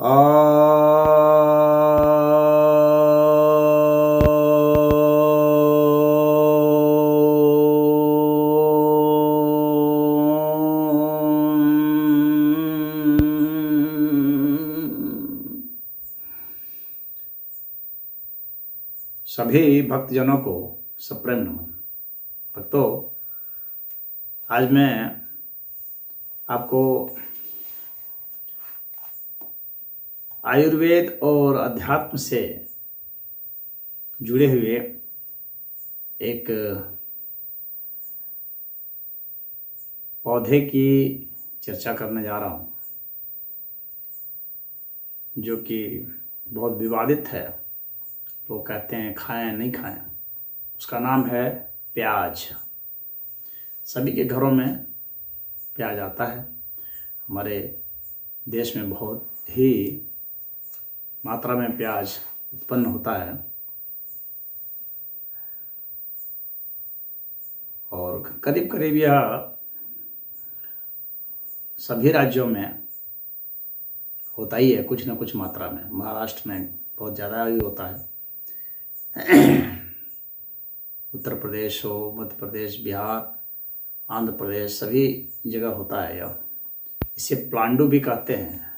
सभी भक्तजनों को सप्रेम नमन। भक्तों, आज मैं आपको आयुर्वेद और अध्यात्म से जुड़े हुए एक पौधे की चर्चा करने जा रहा हूँ, जो कि बहुत विवादित है। लोग कहते हैं खाएं नहीं खाएं। उसका नाम है प्याज। सभी के घरों में प्याज आता है। हमारे देश में बहुत ही मात्रा में प्याज उत्पन्न होता है और करीब करीब यह सभी राज्यों में होता ही है, कुछ न कुछ मात्रा में। महाराष्ट्र में बहुत ज़्यादा ही होता है। उत्तर प्रदेश हो, मध्य प्रदेश, बिहार, आंध्र प्रदेश, सभी जगह होता है यह। इसे प्लांडू भी कहते हैं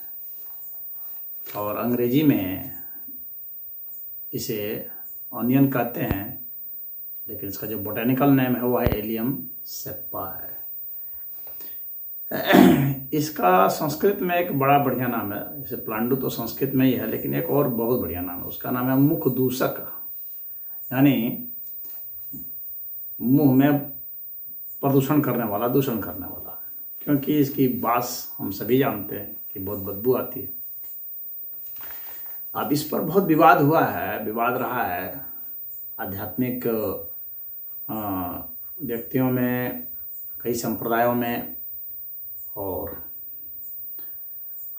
और अंग्रेजी में इसे ऑनियन कहते हैं, लेकिन इसका जो बोटेनिकल नेम है वो है एलियम सेप्पा है। इसका संस्कृत में एक बड़ा बढ़िया नाम है। जैसे प्लांडू तो संस्कृत में ही है, लेकिन एक और बहुत बढ़िया नाम है। उसका नाम है मुख दूषक, यानी मुंह में प्रदूषण करने वाला, दूषण करने वाला। क्योंकि इसकी बास हम सभी जानते हैं कि बहुत बदबू आती है। अब इस पर बहुत विवाद हुआ है, विवाद रहा है आध्यात्मिक व्यक्तियों में, कई संप्रदायों में और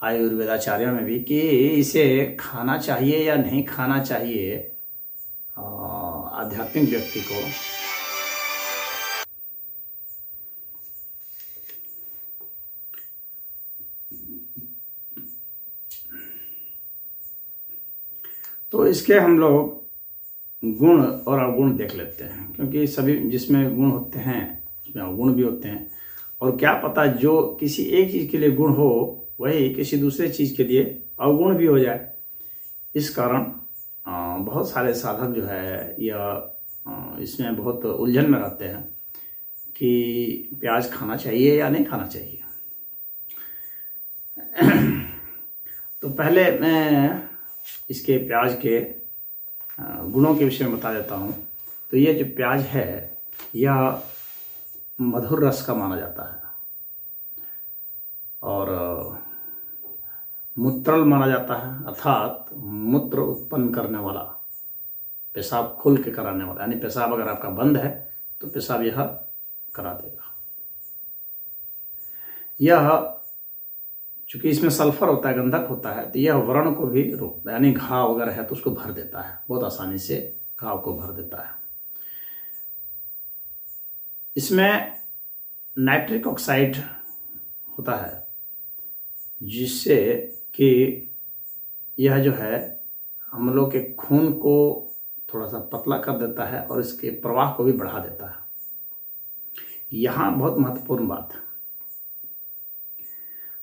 आयुर्वेदाचार्यों में भी, कि इसे खाना चाहिए या नहीं खाना चाहिए आध्यात्मिक व्यक्ति को। तो इसके हम लोग गुण और अवगुण देख लेते हैं, क्योंकि सभी जिसमें गुण होते हैं उसमें अवगुण भी होते हैं। और क्या पता जो किसी एक चीज़ के लिए गुण हो वही किसी दूसरे चीज़ के लिए अवगुण भी हो जाए। इस कारण बहुत सारे साधक जो है या इसमें बहुत उलझन में रहते हैं कि प्याज खाना चाहिए या नहीं खाना चाहिए। तो पहले मैं इसके प्याज के गुणों के विषय में बता देता हूँ। तो ये जो प्याज है यह मधुर रस का माना जाता है और मूत्रल माना जाता है, अर्थात मूत्र उत्पन्न करने वाला, पेशाब खुल के कराने वाला। यानी पेशाब अगर आपका बंद है तो पेशाब यह करा देगा। यह चूँकि इसमें सल्फर होता है, गंधक होता है, तो यह व्रण को भी रोकता है। यानी घाव वगैरह है तो उसको भर देता है, बहुत आसानी से घाव को भर देता है। इसमें नाइट्रिक ऑक्साइड होता है, जिससे कि यह जो है हम लोग के खून को थोड़ा सा पतला कर देता है और इसके प्रवाह को भी बढ़ा देता है। यहाँ बहुत महत्वपूर्ण बात है,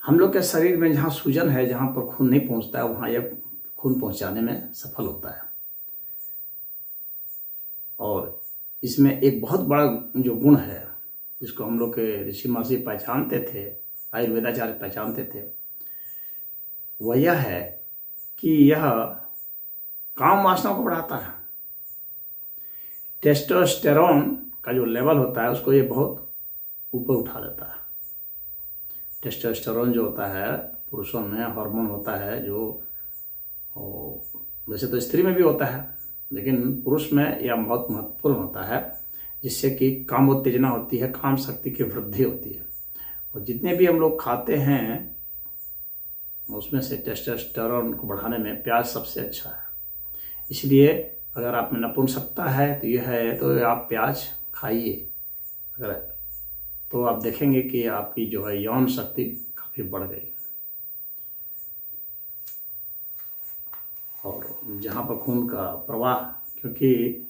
हम लोग के शरीर में जहाँ सूजन है, जहाँ पर खून नहीं पहुँचता है, वहाँ यह खून पहुँचाने में सफल होता है। और इसमें एक बहुत बड़ा जो गुण है, जिसको हम लोग के ऋषि महर्षि पहचानते थे, आयुर्वेदाचार्य पहचानते थे, वह यह है कि यह काम वासना को बढ़ाता है। टेस्टोस्टेरोन का जो लेवल होता है उसको ये बहुत ऊपर उठा देता है। टेस्टोस्टेरोन जो होता है पुरुषों में हार्मोन होता है, जो वैसे तो स्त्री में भी होता है, लेकिन पुरुष में यह बहुत महत्वपूर्ण होता है, जिससे कि कामोत्तेजना होती है, काम शक्ति की वृद्धि होती है। और जितने भी हम लोग खाते हैं उसमें से टेस्टोस्टेरोन को बढ़ाने में प्याज सबसे अच्छा है। इसलिए अगर आप में नपुंसकता है तो यह है, तो आप प्याज खाइए। अगर तो आप देखेंगे कि आपकी जो है यौन शक्ति काफ़ी बढ़ गई। जहाँ पर खून का प्रवाह, क्योंकि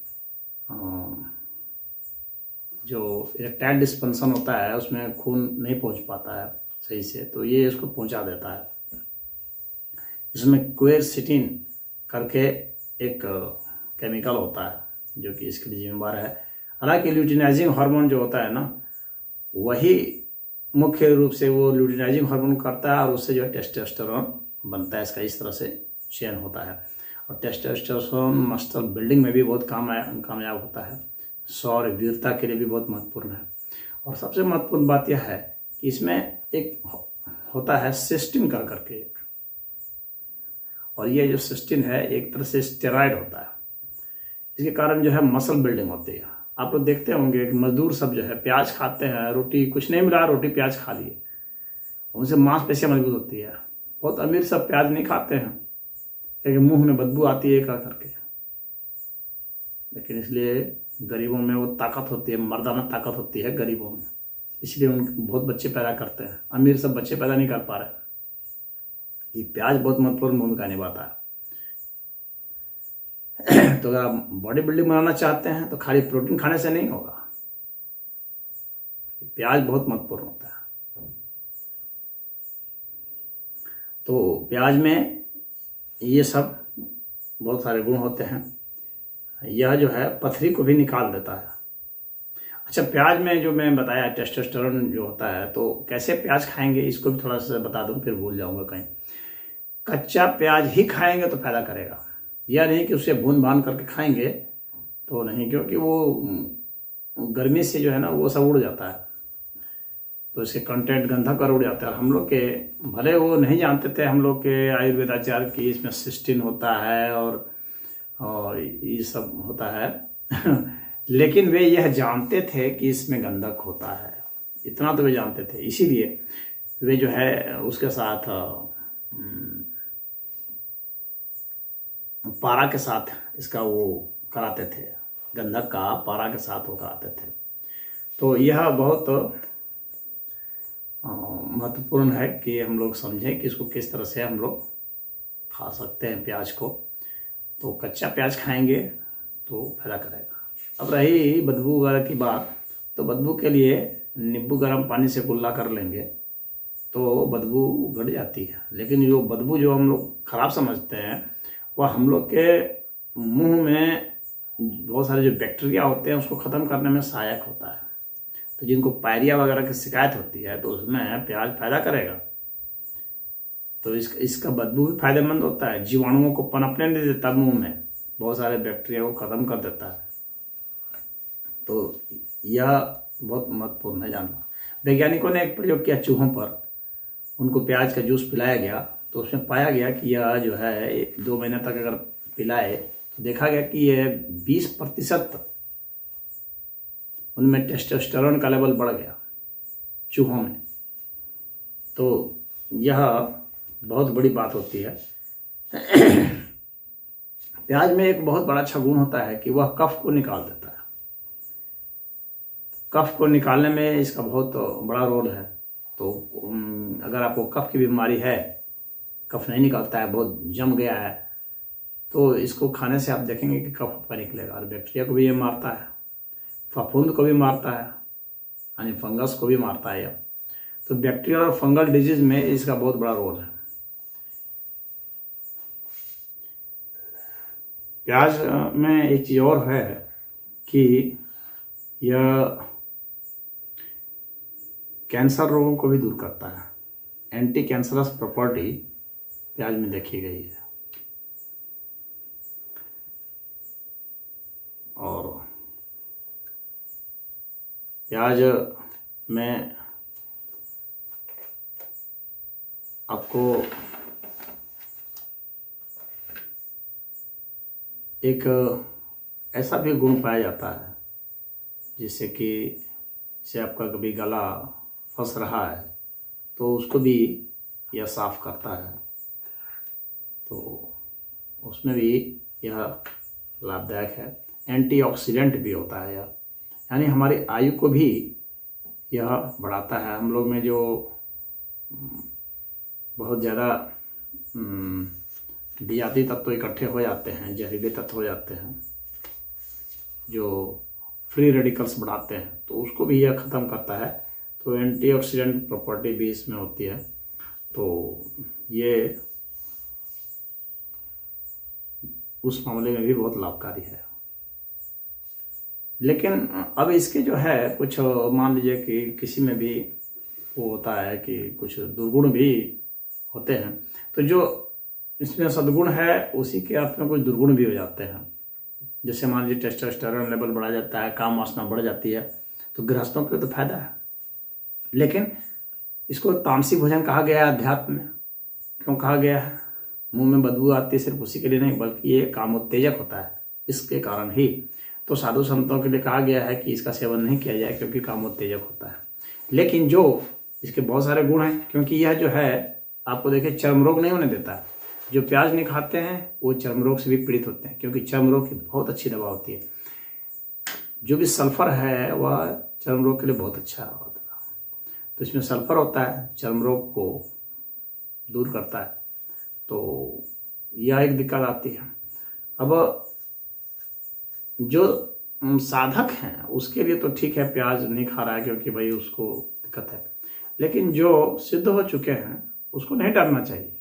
जो इरेक्टाइल डिस्फंक्शन होता है उसमें खून नहीं पहुँच पाता है सही से, तो ये इसको पहुँचा देता है। इसमें क्वेरसिटिन करके एक केमिकल होता है जो कि इसके लिए जिम्मेदार है। हालांकि ल्यूटिनाइजिंग हार्मोन जो होता है ना, वही मुख्य रूप से वो ल्यूटिनाइजिंग हार्मोन करता है और उससे जो है टेस्टोस्टेरोन बनता है। इसका इस तरह से चयन होता है। और टेस्टोस्टेरोन मसल बिल्डिंग में भी बहुत कामयाब होता है, सौर वीरता के लिए भी बहुत महत्वपूर्ण है। और सबसे महत्वपूर्ण बात यह है कि इसमें एक होता है सिस्टिन कर करके, और ये जो सिस्टिन है एक तरह से स्टेरॉइड होता है। इसके कारण जो है मसल बिल्डिंग होती है। आप लोग देखते होंगे कि मजदूर सब जो है प्याज खाते हैं, रोटी कुछ नहीं मिला रोटी प्याज खा लिए, उनसे मांसपेशियां मजबूत होती है। बहुत अमीर सब प्याज नहीं खाते हैं क्योंकि मुंह में बदबू आती है कर करके, लेकिन इसलिए गरीबों में वो ताकत होती है, मर्दाना ताकत होती है गरीबों में, इसलिए उन बहुत बच्चे पैदा करते हैं। अमीर सब बच्चे पैदा नहीं कर पा रहे। ये प्याज बहुत महत्वपूर्ण भूमिका निभाता है। तो अगर आप बॉडी बिल्डिंग बनाना चाहते हैं तो खाली प्रोटीन खाने से नहीं होगा, प्याज बहुत महत्वपूर्ण होता है। तो प्याज में ये सब बहुत सारे गुण होते हैं। यह जो है पथरी को भी निकाल देता है। अच्छा, प्याज में जो मैं बताया टेस्टोस्टेरोन जो होता है, तो कैसे प्याज खाएंगे इसको भी थोड़ा सा बता दूं, फिर भूल जाऊंगा कहीं। कच्चा प्याज ही खाएंगे तो फायदा करेगा, यह नहीं कि उसे भून भान करके खाएंगे तो नहीं, क्योंकि वो गर्मी से जो है ना वो सब उड़ जाता है, तो इसके कंटेंट गंधक कर उड़ जाता है। और हम लोग के भले वो नहीं जानते थे, हम लोग के आयुर्वेदाचार्य की इसमें सिस्टीन होता है और ये सब होता है लेकिन वे यह जानते थे कि इसमें गंधक होता है, इतना तो वे जानते थे। इसीलिए वे जो है उसके साथ पारा के साथ इसका वो कराते थे, गंधक का पारा के साथ वो कराते थे। तो यह बहुत महत्वपूर्ण है कि हम लोग समझें कि इसको किस तरह से हम लोग खा सकते हैं प्याज को। तो कच्चा प्याज खाएंगे तो फायदा करेगा। अब रही बदबू वगैरह की बात, तो बदबू के लिए नींबू गर्म पानी से कुल्ला कर लेंगे तो बदबू घट जाती है। लेकिन जो बदबू जो हम लोग खराब समझते हैं वह हम लोग के मुंह में बहुत सारे जो बैक्टीरिया होते हैं उसको ख़त्म करने में सहायक होता है। तो जिनको पायरिया वगैरह की शिकायत होती है तो उसमें प्याज फायदा करेगा। तो इसका बदबू भी फायदेमंद होता है, जीवाणुओं को पनपने नहीं देता, मुंह में बहुत सारे बैक्टीरिया को ख़त्म कर देता है। तो यह बहुत महत्वपूर्ण है जानना। वैज्ञानिकों ने एक प्रयोग किया चूहों पर, उनको प्याज का जूस पिलाया गया तो उसमें पाया गया कि यह जो है 2 महीने तक अगर पिलाए तो देखा गया कि यह 20% उनमें टेस्टोस्टेरोन का लेवल बढ़ गया चूहों में। तो यह बहुत बड़ी बात होती है। प्याज में एक बहुत बड़ा अच्छा गुण होता है कि वह कफ को निकाल देता है। कफ को निकालने में इसका बहुत बड़ा रोल है। तो अगर आपको कफ की बीमारी है, कफ नहीं निकलता है, बहुत जम गया है, तो इसको खाने से आप देखेंगे कि कफ आपका निकलेगा। और बैक्टीरिया को भी ये मारता है, फफूंद को भी मारता है, यानी फंगस को भी मारता है यह। तो बैक्टीरियल और फंगल डिजीज में इसका बहुत बड़ा रोल है। प्याज में एक चीज़ और है कि यह कैंसर रोगों को भी दूर करता है। एंटी कैंसरस प्रॉपर्टी प्याज में देखी गई है। और प्याज में आपको एक ऐसा भी गुण पाया जाता है जिससे कि जैसे आपका कभी गला फंस रहा है तो उसको भी यह साफ करता है। तो उसमें भी यह लाभदायक है। एंटीऑक्सीडेंट भी होता है यह, यानी हमारी आयु को भी यह बढ़ाता है। हम लोग में जो बहुत ज़्यादा विजातीय तत्व इकट्ठे हो जाते हैं, जहरीले तत्व हो जाते हैं जो फ्री रेडिकल्स बढ़ाते हैं, तो उसको भी यह ख़त्म करता है। तो एंटीऑक्सीडेंट प्रॉपर्टी भी इसमें होती है, तो ये उस मामले में भी बहुत लाभकारी है। लेकिन अब इसके जो है कुछ, मान लीजिए कि किसी में भी वो होता है कि कुछ दुर्गुण भी होते हैं, तो जो इसमें सद्गुण है उसी के अर्थ में कुछ दुर्गुण भी हो जाते हैं। जैसे मान लीजिए टेस्टोस्टेरोन लेवल बढ़ा जाता है, काम वासना बढ़ जाती है, तो गृहस्थों के तो फायदा है। लेकिन इसको तामसी भोजन कहा गया है अध्यात्म में। क्यों कहा गया है? मुंह में बदबू आती है सिर्फ उसी के लिए नहीं, बल्कि ये कामोत्तेजक होता है, इसके कारण ही तो साधु संतों के लिए कहा गया है कि इसका सेवन नहीं किया जाए क्योंकि कामोत्तेजक होता है। लेकिन जो इसके बहुत सारे गुण हैं, क्योंकि यह जो है आपको देखिए चर्म रोग नहीं होने देता है। जो प्याज नहीं खाते हैं वो चर्म रोग से भी पीड़ित होते हैं, क्योंकि चर्म रोग की बहुत अच्छी दवा होती है। जो भी सल्फर है वह चर्म रोग के लिए बहुत अच्छा होता है, तो इसमें सल्फर होता है, चर्म रोग को दूर करता है। तो यह एक दिक्कत आती है। अब जो साधक हैं उसके लिए तो ठीक है, प्याज नहीं खा रहा है क्योंकि भाई उसको दिक्कत है। लेकिन जो सिद्ध हो चुके हैं उसको नहीं डरना चाहिए,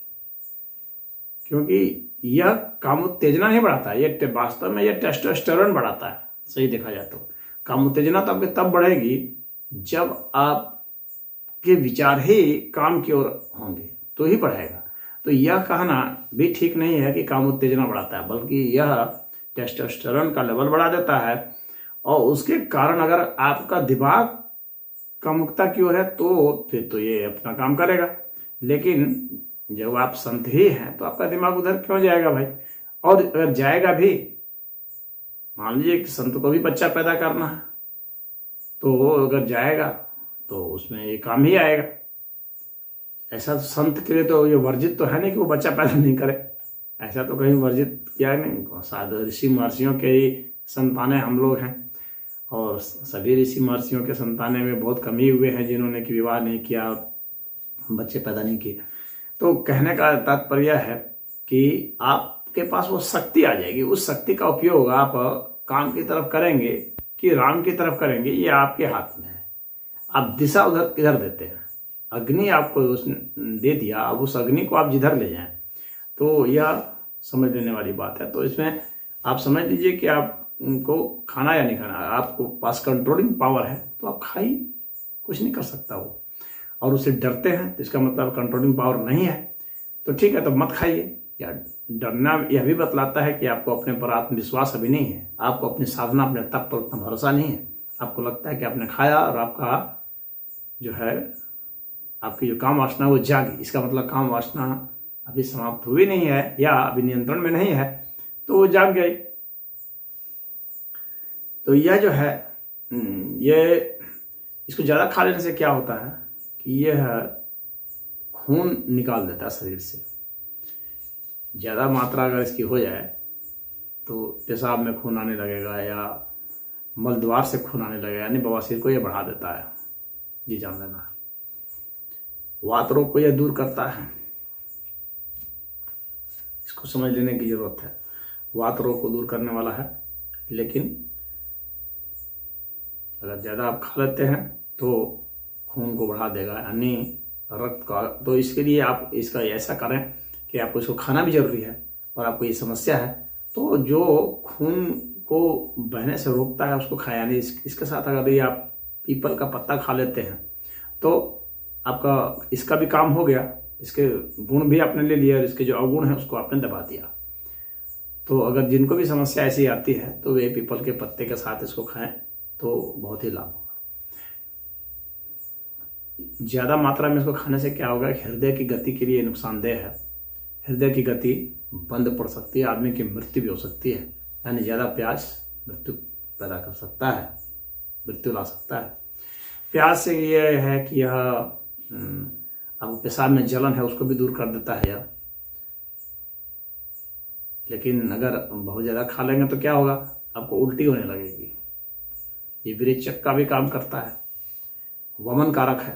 क्योंकि यह कामोत्तेजना नहीं बढ़ाता है, ये वास्तव में यह टेस्टोस्टेरोन बढ़ाता है। सही देखा जाए तो कामोत्तेजना तो आपके तब बढ़ेगी जब आपके विचार ही काम की ओर होंगे तो ही बढ़ेगा। तो यह कहना भी ठीक नहीं है कि कामोत्तेजना बढ़ाता है, बल्कि यह टेस्टोस्टेरोन का लेवल बढ़ा देता है, और उसके कारण अगर आपका दिमाग कामुकता की ओर है तो फिर तो ये अपना काम करेगा। लेकिन जब आप संत ही हैं तो आपका दिमाग उधर क्यों जाएगा भाई? और अगर जाएगा भी, मान लीजिए कि संत को भी बच्चा पैदा करना है, तो अगर जाएगा तो उसमें ये काम ही आएगा। ऐसा संत के लिए तो ये वर्जित तो है नहीं कि वो बच्चा पैदा नहीं करे, ऐसा तो कहीं वर्जित किया नहीं। साधु ऋषि महर्षियों के ही संतानें हम लोग हैं, और सभी ऋषि महर्षियों के संतानें में बहुत कम ही हुए हैं जिन्होंने कि विवाह नहीं किया, बच्चे पैदा नहीं किए। तो कहने का तात्पर्य है कि आपके पास वो शक्ति आ जाएगी, उस शक्ति का उपयोग आप काम की तरफ करेंगे कि राम की तरफ करेंगे, ये आपके हाथ में है। आप दिशा उधर किधर देते हैं। अग्नि आपको उसने दे दिया, अब उस अग्नि को आप जिधर ले जाएं, तो यह समझ लेने वाली बात है। तो इसमें आप समझ लीजिए कि आपको खाना या नहीं खाना, आपको पास कंट्रोलिंग पावर है तो आप खाइए, कुछ नहीं कर सकता वो। और उससे डरते हैं तो इसका मतलब कंट्रोलिंग पावर नहीं है, तो ठीक है तो मत खाइए। या डरना यह भी बतलाता है कि आपको अपने पर आत्मविश्वास अभी नहीं है, आपको अपनी साधना, अपने तप पर उतना भरोसा नहीं है। आपको लगता है कि आपने खाया और आपका जो है आपकी जो काम वासना वो जागी, इसका मतलब काम वासना अभी समाप्त हुई नहीं है या अभी नियंत्रण में नहीं है, तो वो जाग गई। तो यह जो है ये इसको ज़्यादा खा लेने से क्या होता है कि यह खून निकाल देता है शरीर से। ज़्यादा मात्रा अगर इसकी हो जाए तो पेशाब में खून आने लगेगा या मलद्वार से खून आने लगेगा, यानी बवासीर को यह बढ़ा देता है, जी जान लेना। वात रोग को यह दूर करता है, इसको समझ लेने की जरूरत है। वात रोग को दूर करने वाला है, लेकिन अगर ज़्यादा आप खा लेते हैं तो खून को बढ़ा देगा, यानी रक्त का। तो इसके लिए आप इसका ऐसा करें कि आपको इसको खाना भी जरूरी है और आपको ये समस्या है, तो जो खून को बहने से रोकता है उसको खाया। यानी इसके साथ अगर ये आप पीपल का पत्ता खा लेते हैं तो आपका इसका भी काम हो गया, इसके गुण भी आपने ले लिया और इसके जो अवगुण है उसको आपने दबा दिया। तो अगर जिनको भी समस्या ऐसी आती है तो वे पीपल के पत्ते के साथ इसको खाएं तो बहुत ही लाभ होगा। ज़्यादा मात्रा में इसको खाने से क्या होगा कि हृदय की गति के लिए नुकसानदेह है। हृदय की गति बंद पड़ सकती है, आदमी की मृत्यु भी हो सकती है। यानी ज़्यादा प्याज मृत्यु पैदा कर सकता है, मृत्यु ला सकता है। प्याज से ये है कि यह आपको पेशाब में जलन है उसको भी दूर कर देता है यह। लेकिन अगर बहुत ज़्यादा खा लेंगे तो क्या होगा, आपको उल्टी होने लगेगी। ये विरेचक का भी काम करता है, वमन कारक है,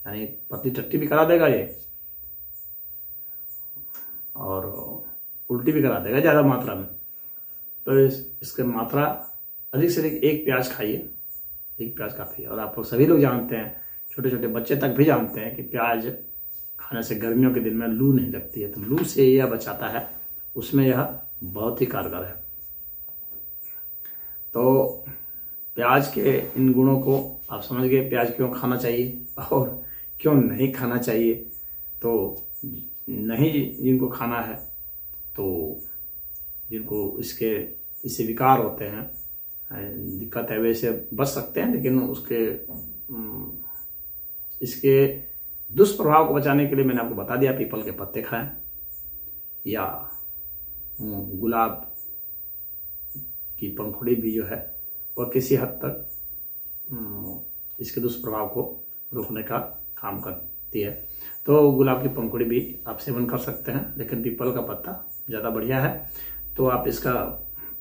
यानी पतली टट्टी भी करा देगा ये। और उल्टी भी करा देगा ज़्यादा मात्रा में। तो इसके मात्रा अधिक से अधिक 1 प्याज खाइए, 1 प्याज काफ़ी है। और आप सभी लोग जानते हैं, छोटे छोटे बच्चे तक भी जानते हैं कि प्याज खाने से गर्मियों के दिन में लू नहीं लगती है, तो लू से यह बचाता है, उसमें यह बहुत ही कारगर है। तो प्याज के इन गुणों को आप समझ गए, प्याज क्यों खाना चाहिए और क्यों नहीं खाना चाहिए। तो नहीं जिनको खाना है, तो जिनको इससे विकार होते हैं, दिक्कत है, वैसे बच सकते हैं, लेकिन इसके दुष्प्रभाव को बचाने के लिए मैंने आपको बता दिया, पीपल के पत्ते खाएं या गुलाब की पंखुड़ी भी जो है वह किसी हद तक इसके दुष्प्रभाव को रोकने का काम करती है। तो गुलाब की पंखुड़ी भी आप सेवन कर सकते हैं, लेकिन पीपल का पत्ता ज़्यादा बढ़िया है। तो आप इसका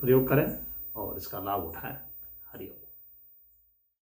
प्रयोग करें और इसका लाभ उठाएं। हरि ओम।